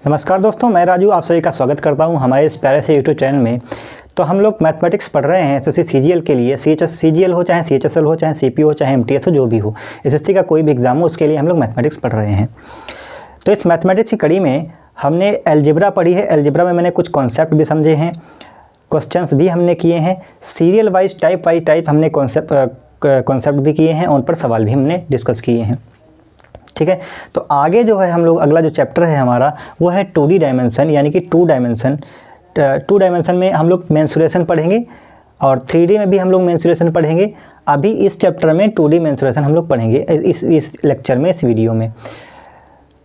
नमस्कार दोस्तों, मैं राजू आप सभी का स्वागत करता हूं हमारे इस प्यारे से यूट्यूब चैनल में। तो हम लोग मैथमेटिक्स पढ़ रहे हैं एसएससी सीजीएल के लिए। सीजीएल हो चाहे सीएचएसएल हो चाहे सीपी हो चाहे एमटीएस हो, जो भी हो, एसएससी का कोई भी एग्जाम हो, उसके लिए हम लोग मैथमेटिक्स पढ़ रहे हैं। तो इस मैथमेटिक्स की कड़ी में हमने एलजेब्रा पढ़ी है। एलजेब्रा में मैंने कुछ कॉन्सेप्ट भी समझे हैं, क्वेश्चंस भी हमने किए हैं, सीरियल वाइज टाइप हमने कॉन्सेप्ट भी किए हैं, उन पर सवाल भी हमने डिस्कस किए हैं। ठीक है, तो आगे जो है हम लोग अगला जो चैप्टर है हमारा वो है 2D डायमेंशन, यानी कि टू डायमेंशन में हम लोग मेंसुरेशन पढ़ेंगे और 3D में भी हम लोग मेंसुरेशन पढ़ेंगे। अभी इस चैप्टर में 2D मेंसुरेशन हम लोग पढ़ेंगे इस लेक्चर में, इस वीडियो में।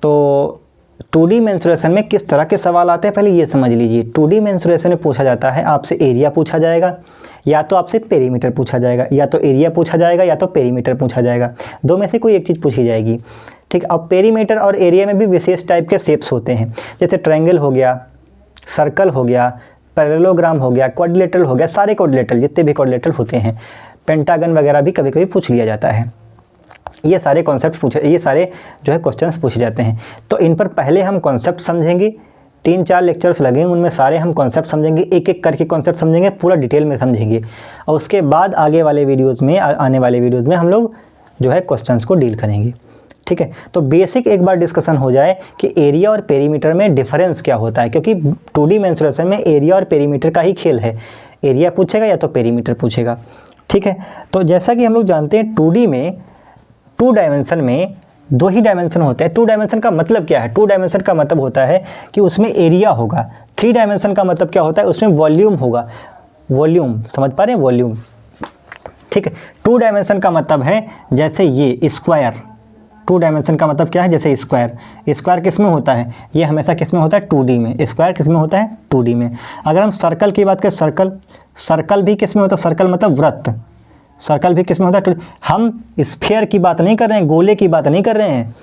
तो 2D मेंसुरेशन में किस तरह के सवाल आते हैं पहले ये समझ लीजिए। 2D मेंसुरेशन में पूछा जाता है, आपसे एरिया पूछा जाएगा या तो आपसे पेरीमीटर पूछा जाएगा, या तो एरिया पूछा जाएगा या तो पेरीमीटर पूछा जाएगा, दो में से कोई एक चीज़ पूछी जाएगी। ठीक, अब पेरीमीटर और एरिया में भी विशेष टाइप के शेप्स होते हैं, जैसे ट्रायंगल हो गया, सर्कल हो गया, पैरेललोग्राम हो गया, क्वाड्रिलेटरल हो गया, सारे क्वाड्रिलेटरल जितने भी क्वाड्रिलेटरल होते हैं, पेंटागन वगैरह भी कभी कभी पूछ लिया जाता है। ये सारे कॉन्सेप्ट ये सारे जो है क्वेश्चंस पूछे जाते हैं। तो इन पर पहले हम कॉन्सेप्ट समझेंगे, 3-4 लेक्चर्स लगेंगे, उनमें सारे हम कॉन्सेप्ट समझेंगे, एक एक करके कॉन्सेप्ट समझेंगे, पूरा डिटेल में समझेंगे। और उसके बाद आने वाले वीडियोज़ में हम लोग जो है क्वेश्चंस को डील करेंगे। ठीक है, तो बेसिक एक बार डिस्कशन हो जाए कि एरिया और पेरीमीटर में डिफरेंस क्या होता है, क्योंकि 2D मेंसुरेशन में एरिया और पेरीमीटर का ही खेल है। एरिया पूछेगा या तो पेरीमीटर पूछेगा। ठीक है, तो जैसा कि हम लोग जानते हैं 2D में 2 डायमेंशन में 2 ही डायमेंशन होते हैं। 2 डायमेंशन का मतलब क्या है? 2 डायमेंशन का मतलब होता है कि उसमें एरिया होगा। 3 डायमेंशन का मतलब क्या होता है? उसमें वॉल्यूम होगा। वॉल्यूम समझ पा रहे हैं? वॉल्यूम। ठीक है, 2 डायमेंशन का मतलब है जैसे ये स्क्वायर। 2 डायमेंशन का मतलब क्या है? जैसे स्क्वायर। स्क्वायर किस में होता है? ये हमेशा किस में होता है? 2D में। स्क्वायर किस में होता है? 2D में। अगर हम सर्कल की बात करें, सर्कल भी किस में होता है? सर्कल मतलब वृत्त। सर्कल भी किस में होता है? हम स्फीयर की बात नहीं कर रहे हैं, गोले की बात नहीं कर रहे हैं,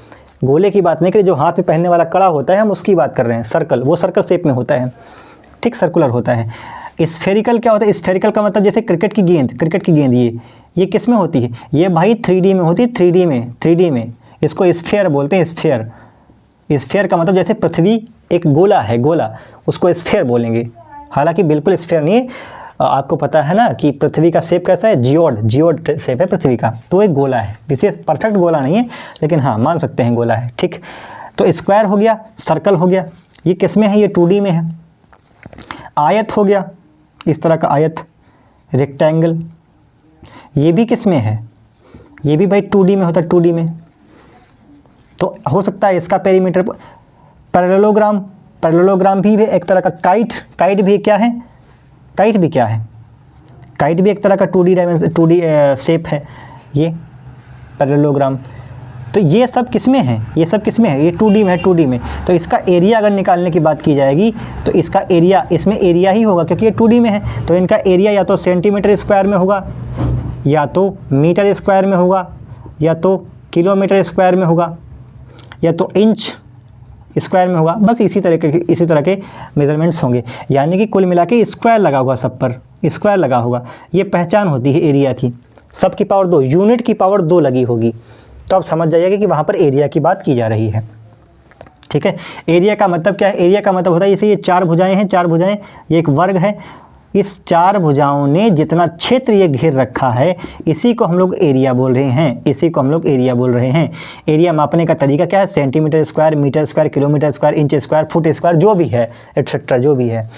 गोले की बात नहीं कर रहे, जो हाथ में पहनने वाला कड़ा होता है हम उसकी बात कर रहे हैं। सर्कल, वो सर्कल शेप में होता है। ठीक, सर्कुलर होता है। स्फेरिकल क्या होता है? स्फेरिकल का मतलब जैसे क्रिकेट की गेंद ये किस में होती है? ये भाई 3D में होती है। 3D में इसको स्फीयर बोलते हैं। स्फीयर का मतलब जैसे पृथ्वी एक गोला है, गोला, उसको स्फीयर बोलेंगे। हालांकि बिल्कुल स्फीयर नहीं है, आपको पता है ना कि पृथ्वी का शेप कैसा है? जियोड शेप है पृथ्वी का, तो एक गोला है। विशेष परफेक्ट गोला नहीं है, लेकिन हाँ मान सकते हैं गोला है। ठीक, तो स्क्वायर हो गया, सर्कल हो गया, ये किस में है? ये 2D में है। आयत हो गया, इस तरह का आयत, रेक्टेंगल, ये भी किस में है? ये भी भाई 2D में होता है, 2D में। तो हो सकता है इसका पेरीमीटर। पैरेललोग्राम भी एक तरह का। काइट भी क्या है? काइट भी क्या है? काइट भी एक तरह का 2D शेप है, ये पैरेललोग्राम। तो ये सब किस में है? ये सब किस में है? ये 2D में है, 2D में। तो इसका एरिया अगर निकालने की बात की जाएगी तो इसका एरिया, इसमें एरिया ही होगा क्योंकि ये 2D में है। तो इनका एरिया या तो सेंटीमीटर स्क्वायर में होगा, या तो मीटर स्क्वायर में होगा, या तो किलोमीटर स्क्वायर में होगा, या तो इंच स्क्वायर में होगा। बस इसी तरह के मेजरमेंट्स होंगे, यानी कि कुल मिला के स्क्वायर लगा होगा, सब पर स्क्वायर लगा होगा। ये पहचान होती है एरिया की। सब की पावर 2, यूनिट की पावर 2 लगी होगी, तो आप समझ जाइएगा कि वहाँ पर एरिया की बात की जा रही है। ठीक है, एरिया का मतलब क्या है? एरिया का मतलब होता है जैसे ये 4 भुजाएँ हैं, 4 भुजाएँ, ये एक वर्ग है। इस 4 भुजाओं ने जितना क्षेत्र ये घेर रखा है, इसी को हम लोग एरिया बोल रहे हैं। एरिया मापने का तरीका क्या है? Centimetre square, metre square, kilometre square, inch square, foot square, जो भी है, एटसेट्रा, जो भी है।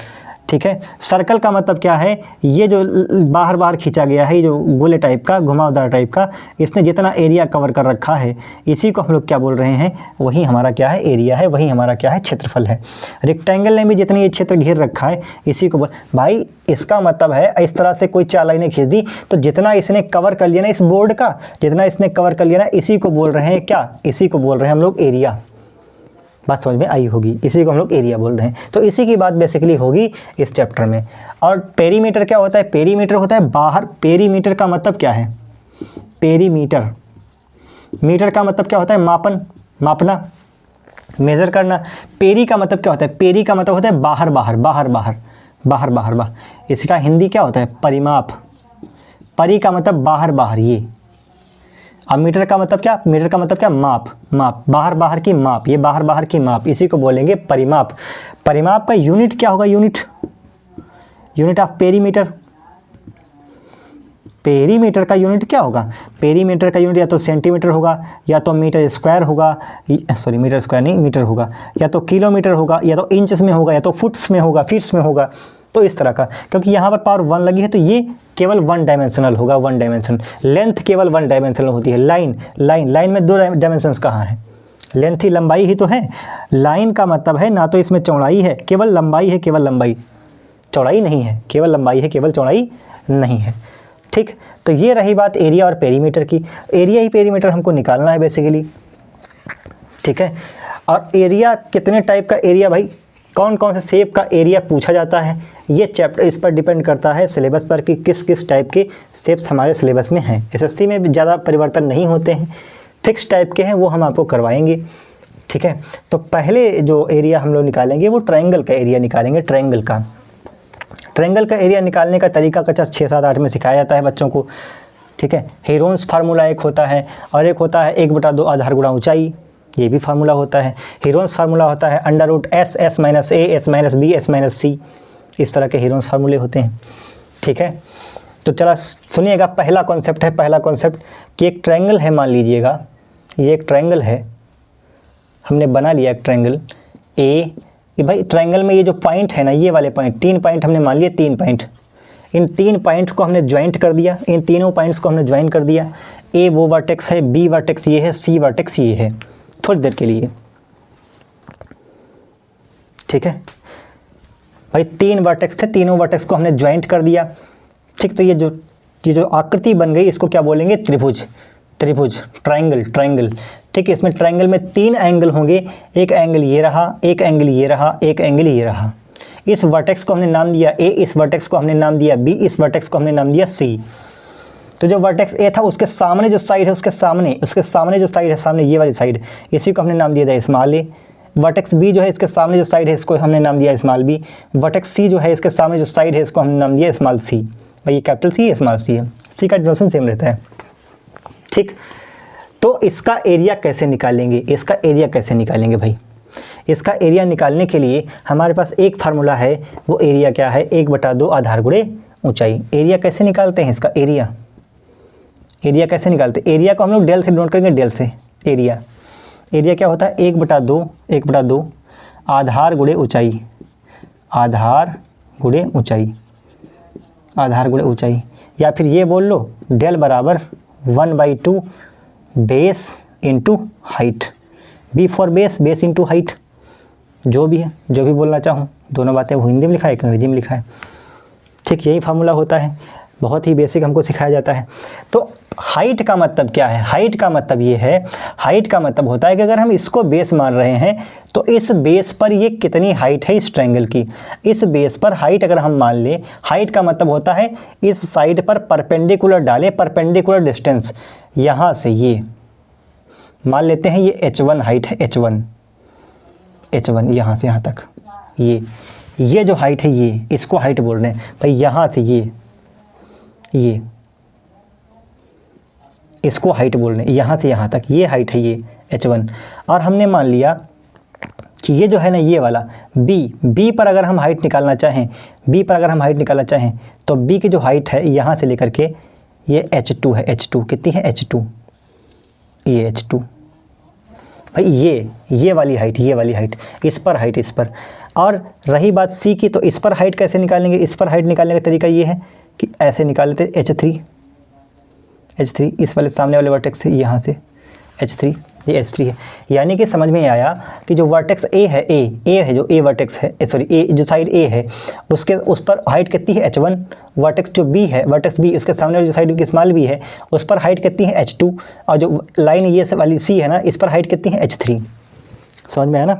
ठीक है, सर्कल का मतलब क्या है? ये जो बाहर खींचा गया है, ये जो गोले टाइप का, घुमावदार टाइप का, इसने जितना एरिया कवर कर रखा है, इसी को हम लोग क्या बोल रहे हैं? वही हमारा क्या है? एरिया है, वही हमारा क्या है? क्षेत्रफल है। रेक्टेंगल ने भी जितना ये क्षेत्र घेर रखा है, इसी को भाई इसका मतलब है, इस तरह से कोई 4 लाइनें खींच दी तो जितना इसने कवर कर लिया ना इस बोर्ड का, जितना इसने कवर कर लिया ना, इसी को बोल रहे हैं क्या? इसी को बोल रहे हैं हम लोग एरिया। बात समझ में आई होगी, इसी को हम लोग एरिया बोल रहे हैं। तो इसी की बात बेसिकली होगी इस चैप्टर में। और पेरीमीटर क्या होता है? पेरीमीटर होता है बाहर। पेरीमीटर का मतलब क्या है? मीटर का मतलब क्या होता है? मापना, मेज़र करना। पेरी का मतलब क्या होता है? पेरी का मतलब होता है बाहर। इसका हिंदी क्या होता है? परिमाप। परी का मतलब बाहर, ये अब मीटर का मतलब क्या, मीटर का मतलब क्या, माप, माप, बाहर बाहर की माप, ये बाहर बाहर की माप, इसी को बोलेंगे परिमाप। परिमाप का यूनिट क्या होगा, unit, unit of perimeter. Perimeter का यूनिट क्या होगा, पेरीमीटर का यूनिट या तो सेंटीमीटर होगा, या तो मीटर स्क्वायर होगा, सॉरी मीटर स्क्वायर नहीं, मीटर होगा, या तो किलोमीटर होगा, या तो इंचेस में होगा, या तो फुट्स में होगा, फीट्स में होगा। तो इस तरह का, क्योंकि यहाँ पर पावर 1 लगी है तो ये केवल 1 डायमेंशनल होगा, 1 डायमेंशन। लेंथ केवल 1 डायमेंशनल होती है। लाइन, लाइन, लाइन में 2 डायमेंशंस कहाँ हैं, लेंथ ही लंबाई ही तो है। लाइन का मतलब है ना तो इसमें चौड़ाई है, केवल लंबाई है, केवल लंबाई, चौड़ाई नहीं है, केवल लंबाई है, केवल चौड़ाई नहीं है। ठीक, तो ये रही बात एरिया और पेरीमीटर की। एरिया ही पेरीमीटर हमको निकालना है बेसिकली। ठीक है, और एरिया कितने टाइप का एरिया, भाई कौन कौन से शेप का एरिया पूछा जाता है, ये चैप्टर इस पर डिपेंड करता है सिलेबस पर कि किस किस टाइप के शेप्स हमारे सिलेबस में हैं। एसएससी में भी ज़्यादा परिवर्तन नहीं होते हैं, फिक्स टाइप के हैं, वो हम आपको करवाएंगे। ठीक है, तो पहले जो एरिया हम लोग निकालेंगे वो ट्रायंगल का एरिया निकालेंगे। ट्रायंगल का, ट्रायंगल का एरिया निकालने का तरीका कक्षा 6, 7, 8 में सिखाया जाता है बच्चों को। ठीक है, हेरोन्स फार्मूला एक होता है, और एक होता है 1/2 आधार गुणा ऊंचाई, ये भी फार्मूला होता है। हेरोन्स फार्मूला होता है √S, S - A, S - B, S - C, इस तरह के हेरोन्स फार्मूले होते हैं। ठीक है, तो चला सुनिएगा, पहला कॉन्सेप्ट है, पहला कॉन्सेप्ट कि एक ट्रायंगल है, मान लीजिएगा ये एक ट्रायंगल है, हमने बना लिया एक ट्रायंगल ए। कि भाई ट्रायंगल में ये जो पॉइंट है ना, ये वाले पॉइंट, 3 पॉइंट हमने मान लिए, 3 पॉइंट, इन 3 पॉइंट को हमने ज्वाइंट कर दिया, इन तीनों पॉइंट्स को हमने ज्वाइंट कर दिया। ए वो वर्टेक्स है, बी वर्टेक्स ये है, सी वर्टेक्स ये है, थोड़ी देर के लिए। ठीक है भाई, 3 वर्टेक्स थे, तीनों वर्टेक्स को हमने ज्वाइंट कर दिया। ठीक, तो ये जो आकृति बन गई इसको क्या बोलेंगे, त्रिभुज, त्रिभुज, ट्रायंगल, ट्रायंगल। ठीक है, इसमें ट्रायंगल में 3 एंगल होंगे, एक एंगल ये रहा, एक एंगल ये रहा, एक एंगल ये रहा। इस वर्टेक्स को हमने नाम दिया ए, इस वर्टेक्स को हमने नाम दिया बी, इस वर्टेक्स को हमने नाम दिया सी। तो जो वर्टेक्स ए था उसके सामने जो साइड है, उसके सामने जो साइड है, सामने ये वाली साइड, इसी को हमने नाम दिया था स्मॉल ए। वर्टेक्स बी जो है इसके सामने जो साइड है, इसको हमने नाम दिया स्मॉल बी। वर्टेक्स सी जो है इसके सामने जो साइड है, इसको हमने नाम दिया स्मॉल सी। भाई ये कैपिटल सी है, स्मॉल सी है, सी का डिनोशन सेम रहता है। ठीक, तो इसका एरिया कैसे निकालेंगे, इसका एरिया कैसे निकालेंगे भाई, इसका एरिया निकालने के लिए हमारे पास एक फार्मूला है, वो एरिया क्या है, 1/2 आधार गुणे ऊंचाई। एरिया कैसे निकालते हैं इसका, एरिया, एरिया कैसे निकालते हैं, एरिया को हम लोग डेल से डिनोट करेंगे, डेल से। एरिया, एरिया क्या होता है, 1/2 आधार गुणे ऊंचाई, आधार गुणे ऊंचाई, आधार गुणे ऊंचाई, या फिर ये बोल लो डेल बराबर 1/2 base into height. B for base, base into height, जो भी है, जो भी बोलना चाहूँ, दोनों बातें वो हिंदी में लिखा है, अंग्रेजी में लिखा है। ठीक, यही फार्मूला होता है, बहुत ही बेसिक हमको सिखाया जाता है। तो हाइट का मतलब क्या है, हाइट का मतलब ये है, हाइट का मतलब होता है कि अगर हम इसको बेस मान रहे हैं तो इस बेस पर ये कितनी हाइट है इस ट्रायंगल की, इस बेस पर हाइट अगर हम मान लें, हाइट का मतलब होता है इस साइड पर परपेंडिकुलर डालें, परपेंडिकुलर डिस्टेंस, यहाँ से ये मान लेते हैं ये h1 हाइट है, h1 यहाँ से यहाँ तक, ये जो हाइट है ये, इसको हाइट बोल रहे हैं भाई, यहाँ से ये इसको हाइट बोल रहे हैं, यहाँ से यहाँ तक ये हाइट है, ये h1। और हमने मान लिया कि ये जो है ना, ये वाला b पर अगर हम हाइट निकालना चाहें, b पर अगर हम हाइट निकालना चाहें तो b की जो हाइट है यहाँ से लेकर के ये h2 है, h2 कितनी है, h2, ये h2 भाई, ये वाली हाइट, ये वाली हाइट, इस पर हाइट, इस पर। और रही बात सी की, तो इस पर हाइट कैसे निकालेंगे, इस पर हाइट निकालने का तरीका ये है कि ऐसे निकाल लेते h3, इस वाले सामने वाले वर्टेक्स से यहाँ से h3, ये h3 है। यानी कि समझ में आया कि जो वर्टेक्स ए है, ए है जो ए वर्टेक्स है, सॉरी ए जो साइड ए है उसके उस पर हाइट कितनी है h1, वर्टेक्स जो बी है, वर्टेक्स बी उसके सामने जो साइड की स्मॉल बी है उस पर हाइट कितनी है h2, और जो लाइन ये वाली सी है ना, इस पर हाइट कितनी है h3। समझ में आया ना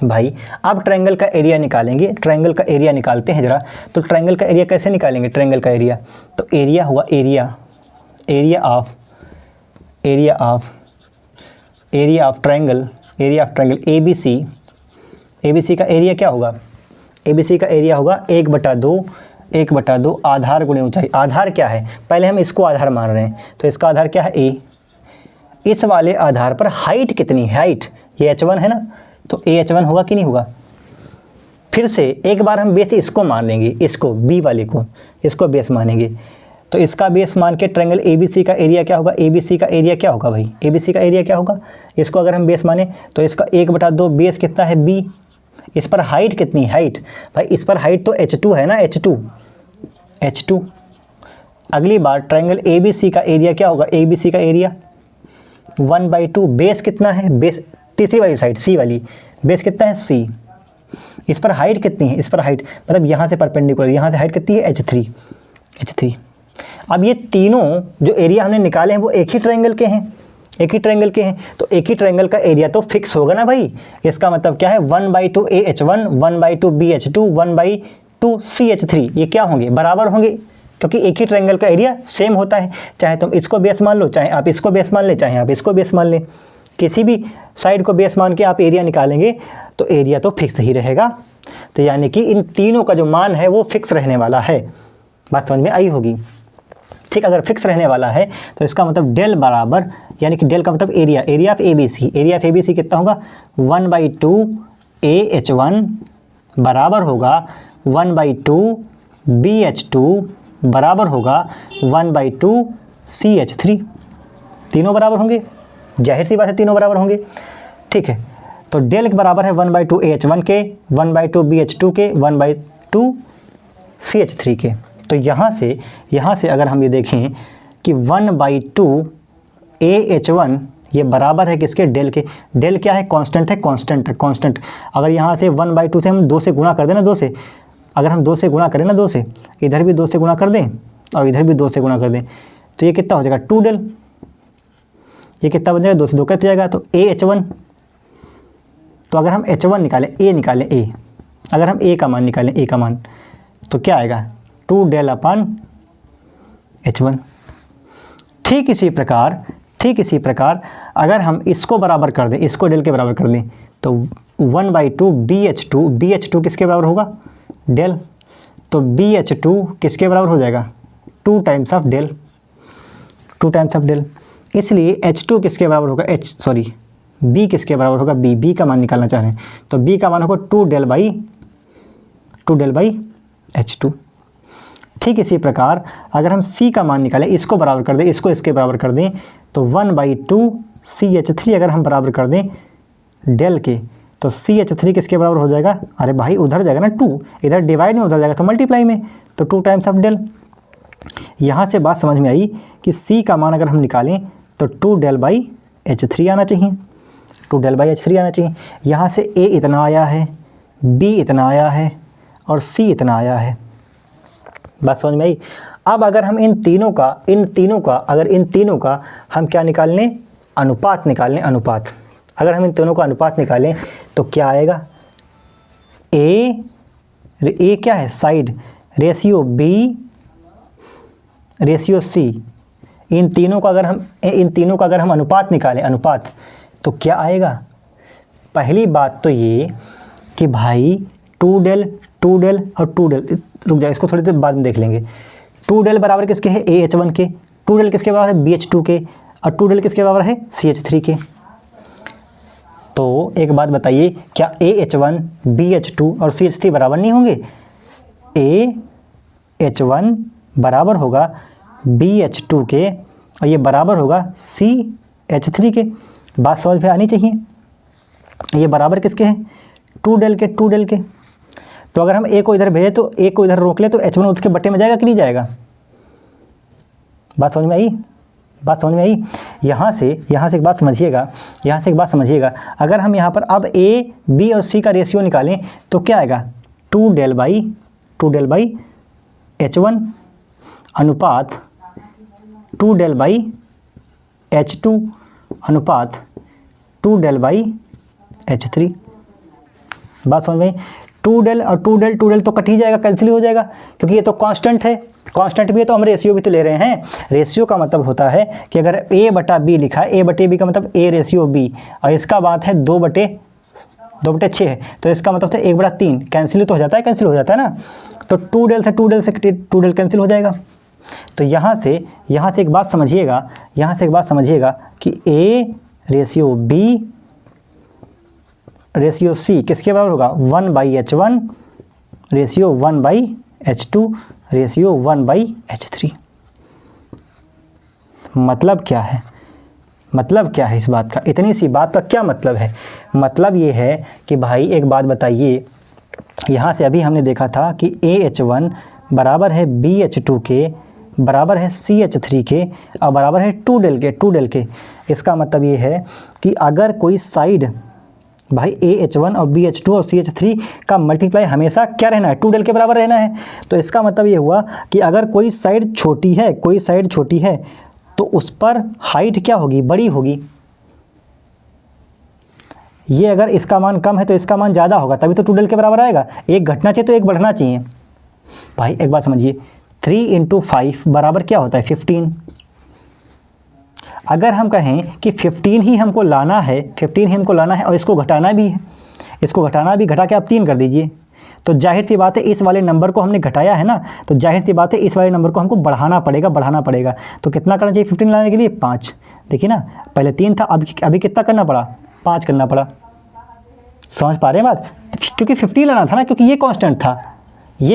भाई। अब ट्रायंगल का एरिया निकालेंगे, ट्रायंगल का एरिया निकालते हैं ज़रा। तो ट्रायंगल का एरिया कैसे निकालेंगे, ट्रायंगल का एरिया, तो एरिया हुआ एरिया ऑफ ट्रायंगल, ABC का एरिया क्या होगा, ABC का एरिया होगा 1/2 आधार गुणे ऊंचाई। आधार क्या है, पहले हम इसको आधार मान रहे हैं, तो इसका आधार क्या है, A, इस वाले आधार पर हाइट कितनी है, हाइट ये h1 है ना, तो ए h1 होगा कि नहीं होगा। फिर से एक बार हम बेस इसको मान लेंगे, इसको बी वाले को, इसको बेस मानेंगे। तो इसका बेस मान के ट्रायंगल ABC का एरिया क्या होगा, ABC का एरिया क्या होगा भाई, ABC का एरिया क्या होगा, इसको अगर हम बेस माने तो इसका 1/2 बेस कितना है B। इस पर हाइट कितनी, हाइट भाई इस पर हाइट तो h2 है ना, h2। अगली बार ट्रायंगल ABC का एरिया क्या होगा, ABC का एरिया 1/2, बेस कितना है, बेस तीसरी वाली साइड C वाली, बेस कितना है C। इस पर हाइट कितनी है, इस पर हाइट मतलब यहाँ से परपेंडिकुलर, यहाँ से हाइट कितनी है h3। अब ये तीनों जो एरिया हमने निकाले हैं वो एक ही ट्रायंगल के हैं, एक ही ट्रायंगल के हैं, तो एक ही ट्रायंगल का एरिया तो फिक्स होगा ना भाई। इसका मतलब क्या है 1/2 AH1, 1/2 BH2, 1/2 CH3, ये क्या होंगे, बराबर होंगे, क्योंकि एक ही ट्रायंगल का एरिया सेम होता है। चाहे तुम इसको बेस मान लो, चाहे आप इसको बेस मान ले, चाहे आप इसको बेस मान लें, किसी भी साइड को बेस मान के आप एरिया निकालेंगे तो एरिया तो फिक्स ही रहेगा। तो यानी कि इन तीनों का जो मान है वो फिक्स रहने वाला है। बात समझ में आई होगी, ठीक। अगर फिक्स रहने वाला है तो इसका मतलब डेल बराबर, यानी कि डेल का मतलब area, area of ABC, area of ABC कितना होगा 1/2 AH1 बराबर होगा 1/2 BH2 बराबर होगा 1/2 CH3। तीनों बराबर होंगे, जाहिर सी बात है तीनों बराबर होंगे, ठीक है। तो डेल के बराबर है 1/2 AH1 के, 1/2 BH2 के, 1/2 CH3 के। तो यहाँ से अगर हम ये देखें कि 1/2 AH1 ये बराबर है किसके, डेल के। डेल क्या है, कांस्टेंट है, कांस्टेंट। अगर यहाँ से 1/2 से हम 2 से गुणा कर दें ना, 2 से, अगर हम 2 से गुणा करें ना, 2 से, इधर भी 2 से गुणा कर दें और इधर भी 2 से गुणा कर दें, तो ये कितना हो जाएगा 2 डेल। ये कितना बन जाएगा, 2 से 2 कट जाएगा, तो AH1। तो अगर हम H1 निकालें, A निकालें, A, अगर हम A का मान निकालें, A का मान, तो क्या आएगा 2 डेल अपन H1। ठीक इसी प्रकार अगर हम इसको बराबर कर दें, इसको डेल के बराबर कर दें, तो 1/2 BH2 किसके बराबर होगा, डेल। तो BH2 किसके बराबर हो जाएगा 2 टाइम्स ऑफ डेल। इसलिए H2 किसके बराबर होगा, B किसके बराबर होगा, B का मान निकालना चाह रहे हैं, तो B का मान होगा 2 डेल बाई H2। ठीक इसी प्रकार अगर हम C का मान निकालें, इसको बराबर कर दें, इसको इसके बराबर कर दें, तो 1/2 CH3 अगर हम बराबर कर दें डेल के, तो CH3 किसके बराबर हो जाएगा, अरे भाई उधर जाएगा ना 2, इधर डिवाइड में, उधर जाएगा तो मल्टीप्लाई में, तो 2 टाइम्स ऑफ डेल। यहाँ से बात समझ में आई कि C का मान अगर हम निकालें तो 2 डेल बाई H3 आना चाहिए, 2 डेल बाई H3 आना चाहिए। यहाँ से A इतना आया है, B इतना आया है और C इतना आया है। बात समझ में आई। अब अगर हम इन तीनों का हम क्या निकाल लें, अनुपात निकाल लें, अनुपात। अगर हम इन तीनों का अनुपात निकालें तो क्या आएगा, A क्या है, side, ratio B ratio C। इन तीनों का अगर हम अनुपात निकालें, अनुपात, तो क्या आएगा। पहली बात तो ये कि भाई 2 डेल और 2 डेल, रुक जाए इसको थोड़ी देर बाद में देख लेंगे। 2 डेल बराबर किसके है, AH1 के, 2 डेल किसके बराबर है, BH2 के, और 2 डेल किसके बराबर है, CH3 के। तो एक बात बताइए, क्या AH1 BH2 और CH3 बराबर नहीं होंगे। AH1 बराबर होगा BH2 के और ये बराबर होगा CH3 के। बात समझ में आनी चाहिए। ये बराबर किसके हैं, 2 डेल के। तो अगर हम A को इधर भेजें तो A को इधर रोक ले तो H1 उसके बट्टे में जाएगा कि नहीं जाएगा। बात समझ में आई। यहाँ से एक बात समझिएगा, अगर हम यहाँ पर अब A, B और C का रेशियो निकालें तो क्या आएगा, 2 डेल बाई H1 अनुपात 2 डेल बाई H2 अनुपात 2 डेल बाई H3। बात समझ में। 2 डेल और 2 डेल तो कट ही जाएगा, कैंसिल हो जाएगा, क्योंकि ये तो कांस्टेंट है। कांस्टेंट भी है तो हम रेशियो भी तो ले रहे हैं। रेशियो का मतलब होता है कि अगर A/B लिखा है, A/B का मतलब A रेशियो B, और इसका बात है 2/6 है, तो इसका मतलब है 1/3। कैंसिल तो हो जाता है ना। तो 2 डेल से 2 डेल कैंसिल हो जाएगा। तो यहाँ से एक बात समझिएगा, कि A ratio B ratio C किसके बराबर होगा? 1/H1 ratio 1/H2 ratio 1/H3। मतलब क्या है? इस बात का, इतनी सी बात का क्या मतलब है? मतलब ये है कि भाई एक बात बताइए, यहाँ से अभी हमने देखा था कि AH1 बराबर है BH2 के, बराबर है CH3 के और बराबर है 2 डेल के। इसका मतलब ये है कि अगर कोई साइड भाई AH1 और BH2 और CH3 का मल्टीप्लाई हमेशा क्या रहना है? 2 डेल के बराबर रहना है। तो इसका मतलब ये हुआ कि अगर कोई साइड छोटी है तो उस पर हाइट क्या होगी? बड़ी होगी। ये अगर इसका मान कम है तो इसका मान ज़्यादा होगा, तभी तो 2 डेल के बराबर आएगा। एक घटना चाहिए तो एक बढ़ना चाहिए। भाई एक बात समझिए, 3 × 5 बराबर क्या होता है? 15। अगर हम कहें कि 15 ही हमको लाना है और इसको घटाना भी है, घटा के आप 3 कर दीजिए, तो जाहिर सी बात है इस वाले नंबर को हमने घटाया है ना, तो जाहिर सी बात है इस वाले नंबर को हमको बढ़ाना पड़ेगा। तो कितना करना चाहिए 15 लाने के लिए? 5। देखिए ना, पहले 3 था, अभी कितना करना पड़ा? 5 करना पड़ा। समझ पा रहे हैं बात? क्योंकि 15 लाना था ना, क्योंकि ये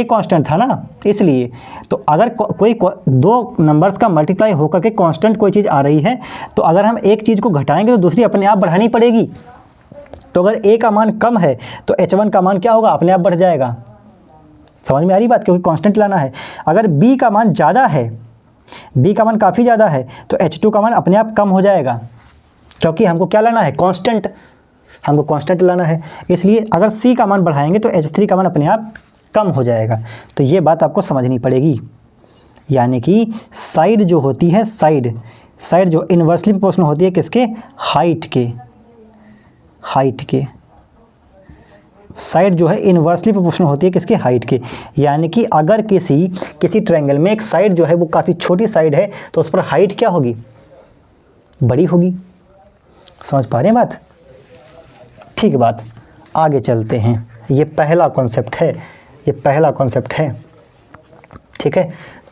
कांस्टेंट था ना, इसलिए। तो अगर कोई दो नंबर्स का मल्टीप्लाई होकर के कांस्टेंट कोई चीज़ आ रही है, तो अगर हम एक चीज़ को घटाएंगे तो दूसरी अपने आप बढ़ानी पड़ेगी। तो अगर A का मान कम है तो H1 का मान क्या होगा? अपने आप बढ़ जाएगा। समझ में आ रही बात? क्योंकि कांस्टेंट लाना है। अगर B का मान ज़्यादा है, B का मान काफ़ी ज़्यादा है, तो H2 का मान अपने आप कम हो जाएगा, क्योंकि हमको क्या लाना है? कांस्टेंट लाना है। इसलिए अगर C का मान बढ़ाएंगे तो H3 का मान अपने आप कम हो जाएगा। तो ये बात आपको समझनी पड़ेगी। यानी कि साइड जो होती है, साइड जो इन्वर्सली प्रोपोर्शनल होती है किसके? हाइट के। साइड जो है इन्वर्सली प्रोपोर्शनल होती है किसके? हाइट के। यानी कि अगर किसी ट्रायंगल में एक साइड जो है वो काफ़ी छोटी साइड है, तो उस पर हाइट क्या होगी? बड़ी होगी। समझ पा रहे हैं बात? ठीक बात, आगे चलते हैं। ये पहला कॉन्सेप्ट है, ठीक है।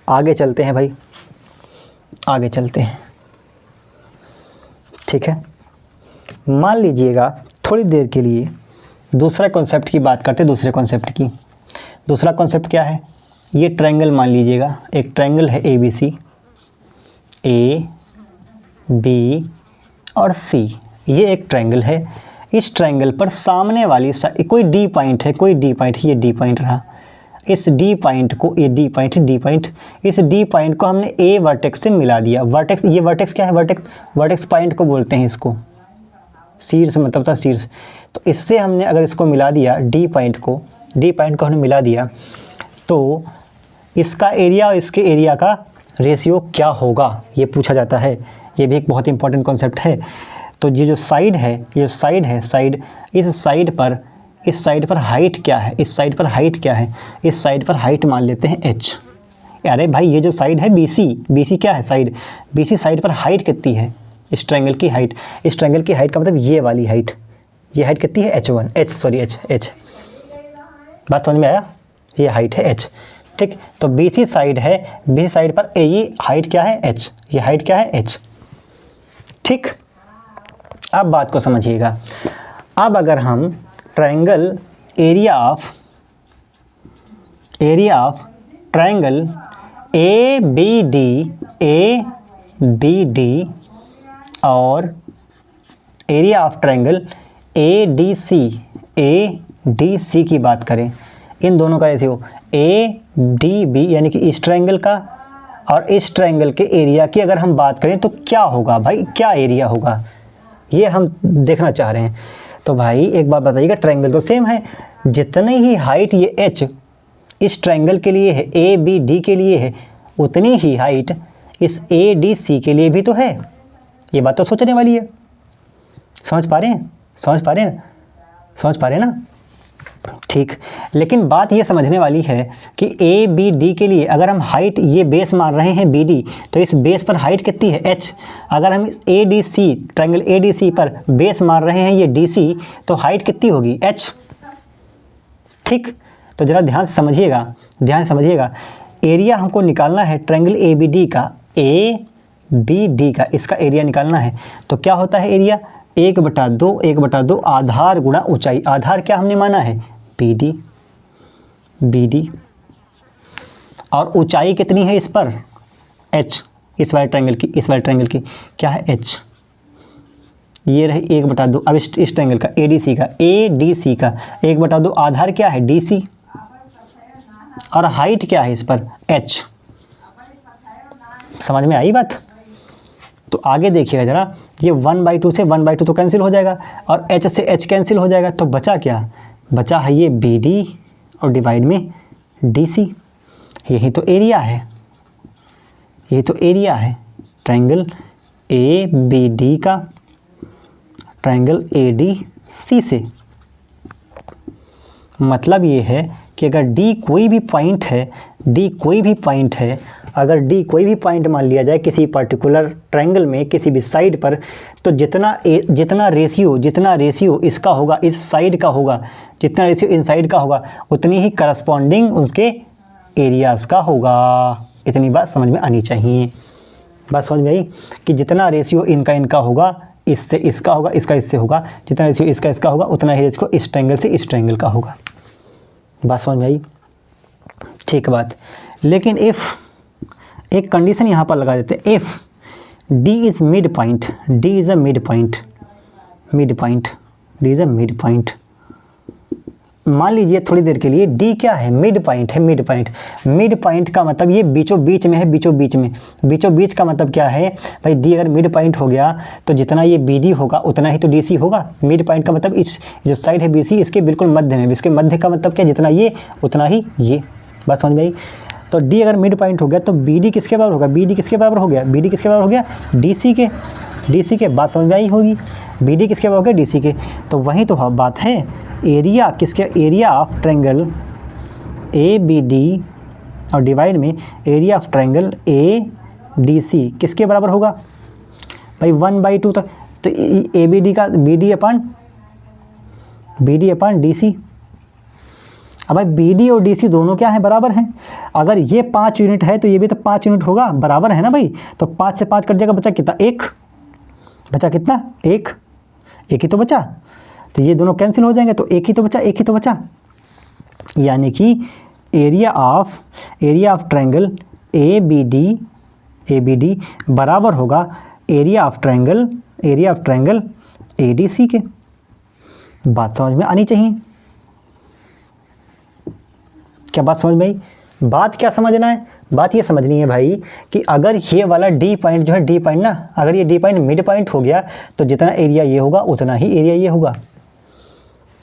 आगे चलते हैं भाई, ठीक है। मान लीजिएगा थोड़ी देर के लिए दूसरा कॉन्सेप्ट की बात करते हैं। दूसरा कॉन्सेप्ट क्या है? ये ट्रायंगल मान लीजिएगा, एक ट्रायंगल है ABC, A, B और C। ये एक ट्रायंगल है। इस ट्रायंगल पर सामने वाली साइड कोई D पॉइंट है, ये D पॉइंट रहा। इस D पॉइंट को, ये D पॉइंट, इस D पॉइंट को हमने A वर्टेक्स से मिला दिया। ये वर्टेक्स क्या है? वर्टेक्स पॉइंट को बोलते हैं इसको। शीर्ष मतलब था शीर्ष। तो इससे हमने अगर इसको मिला दिया, D पॉइंट को हमने मिला दिया, तो इसका एरिया और इसके एरिया का रेशियो क्या होगा, ये पूछा जाता है। ये भी एक बहुत इंपॉर्टेंट कॉन्सेप्ट है। तो ये जो साइड है, इस साइड पर हाइट क्या है? इस साइड पर हाइट मान लेते हैं H। अरे भाई ये जो साइड है BC क्या है? BC साइड पर हाइट कितनी है? इस ट्रायंगल की हाइट का मतलब ये वाली हाइट, ये हाइट कितनी है? H। बात समझ में आया? ये हाइट है H, ठीक। तो BC साइड पर ये हाइट क्या है? H। ये हाइट क्या है? H, ठीक। अब बात को समझिएगा। अब अगर हम triangle area of triangle ABD और एरिया ऑफ ट्रायंगल ADC की बात करें, इन दोनों का रेशियो ADB यानी कि इस ट्रायंगल का और इस ट्रायंगल के एरिया की अगर हम बात करें तो क्या होगा भाई? क्या एरिया होगा, ये हम देखना चाह रहे हैं। तो भाई एक बात बताइएगा, ट्रायंगल तो सेम है। जितनी ही हाइट ये H इस ट्रायंगल के लिए है, ABD के लिए है, उतनी ही हाइट इस ADC के लिए भी तो है। ये बात तो सोचने वाली है। समझ पा रहे हैं ना? ठीक। लेकिन बात ये समझने वाली है कि ABD के लिए अगर हम हाइट, ये बेस मान रहे हैं BD, तो इस बेस पर हाइट कितनी है? H। अगर हम इस ADC ट्रायंगल ADC पर बेस मान रहे हैं ये DC, तो हाइट कितनी होगी? H, ठीक। तो ज़रा ध्यान से समझिएगा। एरिया हमको निकालना है ट्रायंगल ABD का, ABD का इसका एरिया निकालना है। तो क्या होता है एरिया, 1/2 आधार गुणा ऊंचाई। आधार क्या हमने माना है, BD और ऊंचाई कितनी है इस पर, H, इस वाले ट्रायंगल की क्या है, H। ये रही 1/2। अब इस ट्रायंगल का ADC का 1/2 आधार क्या है, DC, और हाइट क्या है इस पर, H। समझ में आई बात। तो आगे देखिएगा ज़रा, ये 1/2 से 1/2 तो कैंसिल हो जाएगा और H से H कैंसिल हो जाएगा। तो बचा क्या, बचा है ये BD और डिवाइड में DC। यही तो एरिया है, ये तो एरिया है ट्रायंगल ABD का ट्रायंगल ADC से। मतलब ये है कि अगर D कोई भी पॉइंट है, अगर D कोई भी पॉइंट मान लिया जाए किसी पर्टिकुलर ट्रायंगल में किसी भी साइड पर, तो जितना रेशियो इसका होगा, इस साइड का होगा, जितना रेशियो इन साइड का होगा, उतनी ही करस्पॉन्डिंग उसके एरियाज़ का होगा। इतनी बात समझ में आनी चाहिए। बात समझ में आई कि जितना रेशियो इनका होगा, इससे इसका होगा, इसका इससे होगा, जितना रेशियो इसका होगा, उतना ही रेशियो इस ट्रायंगल से इस ट्रायंगल का होगा। बात समझ में आई, ठीक बात। लेकिन इफ़ एक कंडीशन यहाँ पर लगा देते हैं, if D is mid point, D is a mid point. मान लीजिए थोड़ी देर के लिए D क्या है, मिड पॉइंट है। मिड पॉइंट का मतलब ये बीचों बीच में है, बीचों बीच का मतलब क्या है भाई, D अगर मिड पॉइंट हो गया तो जितना ये BD होगा उतना ही तो DC होगा। मिड पॉइंट का मतलब इस जो साइड है BC, इसके बिल्कुल मध्य में, इसके मध्य का मतलब क्या, जितना ये उतना ही ये। बात समझ में आई। तो D अगर मिड पॉइंट हो गया तो BD किसके बराबर होगा, BD किसके बराबर हो गया, DC के। बात समझ में आई होगी, BD किसके बराबर हो गया, DC के। तो वही तो बात है, एरिया किसके, एरिया ऑफ ट्रायंगल ABD और डिवाइड में एरिया ऑफ ट्रायंगल ADC किसके बराबर होगा भाई, 1/2 तक। तो ABD का BD अपन DC। अब भाई BD और DC दोनों क्या है, बराबर हैं। अगर ये 5 यूनिट है तो ये भी तो 5 यूनिट होगा, बराबर है ना भाई। तो 5 से 5 कट जाएगा, बचा कितना, 1 बचा, कितना, 1 ही तो बचा। तो ये दोनों कैंसिल हो जाएंगे, तो एक ही तो बचा। यानी कि एरिया ऑफ ट्रायंगल ABD बराबर होगा एरिया ऑफ ट्रायंगल ADC के। बात समझ में आनी चाहिए। क्या बात समझ में आई। बात क्या समझना है, बात ये समझनी है भाई कि अगर ये वाला D पॉइंट जो है, D पॉइंट ना, अगर ये D पॉइंट मिड पॉइंट हो गया तो जितना एरिया ये होगा उतना ही एरिया ये होगा।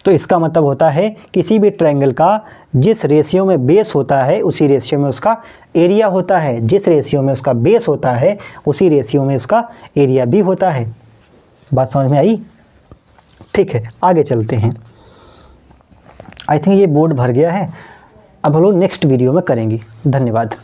तो इसका मतलब होता है किसी भी ट्रायंगल का जिस रेशियो में बेस होता है उसी रेशियो में उसका एरिया होता है, जिस रेशियो में उसका बेस होता है उसी रेशियो में उसका एरिया भी होता है। बात समझ में आई, ठीक है। आगे चलते हैं। आई थिंक ये बोर्ड भर गया है, अब हम लोग नेक्स्ट वीडियो में करेंगे। धन्यवाद।